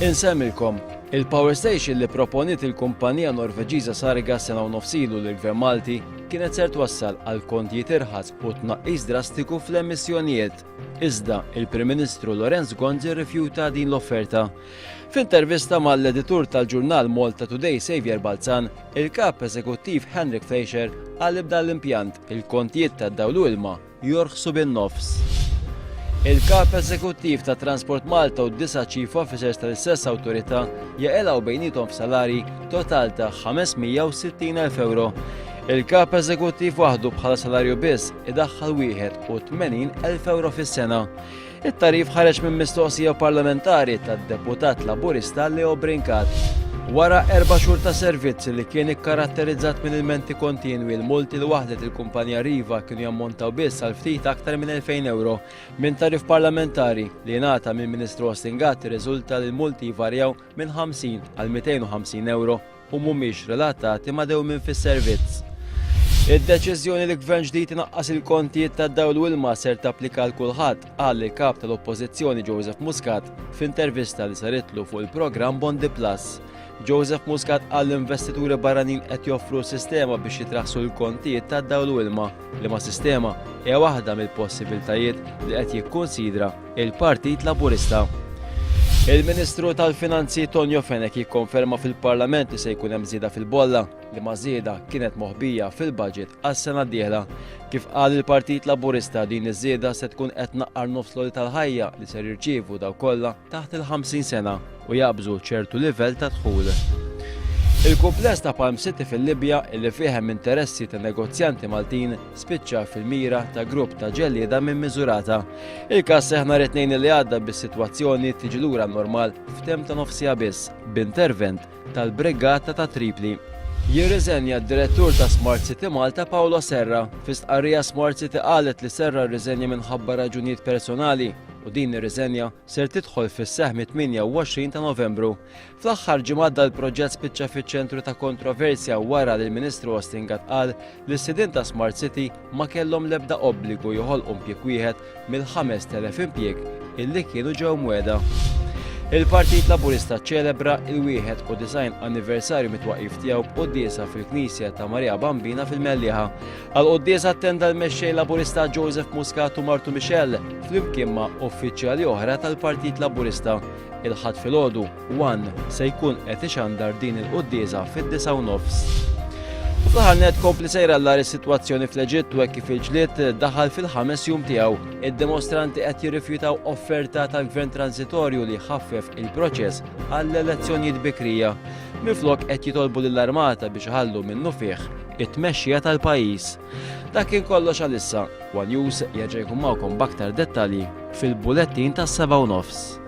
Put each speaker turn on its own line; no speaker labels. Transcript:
Insemmilkom, il-power station li proponiet il-kumpanija Norveġiża Sargas sena u nofsilu l-Gvern Malti kienet ser twassal għal kontijiet irħas u tnaqqis drastiku fl-emissjonijiet. Iżda il-Prim Ministru Lorenz Gonzi rrifjuta din l-offerta. F'intervista mal-editur tal-ġurnal Malta Today Xavier Balzan, il-kap eżekuttiv Henrik Fleischer qal b'dan l-impjant il-kontijiet tad-dawl u ilma jorħsu bin-nofs. Il-kap eżekuttiv ta' Transport Malta u d-9 chief officers tal-istess awtorità jaqilgħu bejniethom f'salari total ta' 560,000 euro. Il-kap eżekuttiv waħdu bħala salarju biss idaħħal 81,000 euro fis-sena. It-tarif ħareġ minn mistoqsija parlamentari tad-deputat Laburista Leo Brincat. Wara 4 xhur ta' servizzi li kien ikkaratterizzat minn ilmenti kontinwi, l-multi li waħdet il-kumpanija Riva kienu jammontaw biss għal ftit aktar minn 2,000 euro. Minn tarif parlamentari li jingħata mill Ministru Ostingat riżulta li l-multi jvarjaw minn 50 għal 250 euro u mhumiex relatati ma' dewmien fis-servizz. Id-deċiżjoni li gvern ġdid inaqqas il-kontijiet tad-dawl u l-ilma ser tapplika l kulħadd qal il-kap tal-Oppożizzjoni Joseph Muscat f'intervista li saritlu fuq il-programm Bondi Plus. Joseph Muscat qal l-investituri barranin qed joffru sistema biex jitraħsu l-kontijiet tad-dawl u ilma li ma' sistema hija waħda mill-possibiltajiet li qed jikkunsidra il-Partit Laburista. Il-Ministru tal-Finanzi Tonio Fenek jikkonferma fil-Parlament li se jkun hemm żieda fil-bolla li ma' żieda kienet moħbija fil-budget għas-sena d-dieħla. Kif qal il-Partit Laburista din iż-żieda se tkun qed tnaqqar nofs loli tal-ħajja li ser jirċievu daw kollha taħt il-50 sena u jaqbżu ċertu livell ta' dħul. Il-kumpless ta' Palm City fil-Libja illi fiehem interessi ta' negozjanti Maltin spiċċa fil-mira ta' grupp ta' ġellieda minn Miżurata. Il-każ seħ nhar it-tnejn li għadda bis-sitwazzjoni tiġi lura normal f'tem ta' nofsija biss b'intervent tal-Brigata ta' Tripli. Jirriżenja d-direttur ta' Smart City Malta Paolo Serra. F'istqarrija Smart City qalet li Serra rriżenja minħabba raġunijiet personali u din ir-riżenja ser tidħol fis-seħħ 28 ta' Novembru. Fl-aħħar ġimgħa l-proġett spiċċa fiċ-ċentru ta' kontroversja wara li l-Ministru Ostingat qal li s-sidien ta' Smart City ma kellhom l-ebda obbligu joħolqu impjieg wieħed mill-5,000 impjieg illi kienu ġew mwiegħda. Il-Partit Laburista ċelebra il-91 anniversarju mit-twaqqif tiegħu b'quddiesa fil-Knisja ta' Marija Bambina fil-Mellieħa. Għal-quddiesa attenda l-mexxej Laburista Joseph Muscat u Martu Michel flimkien ma' uffiċjali oħra tal-Partit Laburista. Il-ħadd filgħodu Wan se jkun qed ixandar din il-quddiesa fid-9:30. Fl-aħħar net kompli sejra l-ar is-sitwazzjoni fl-Eġittu hekk kif il-ġlied daħal fil-5 jum tiegħu. Id-dimostranti qed jirrifjutaw offerta tal-Gvern Transitorju li ħaffef il-proċess għall-elezzjonijiet bikrija. Minflok qed jitolbu lill-Armata biex iħallu minnu fih it-tmexxija tal-pajjiż. Dak kien kollox għalissa. One News jerġa' jkun magħkom b'aktar dettalji fil-bulettin tas-7:30.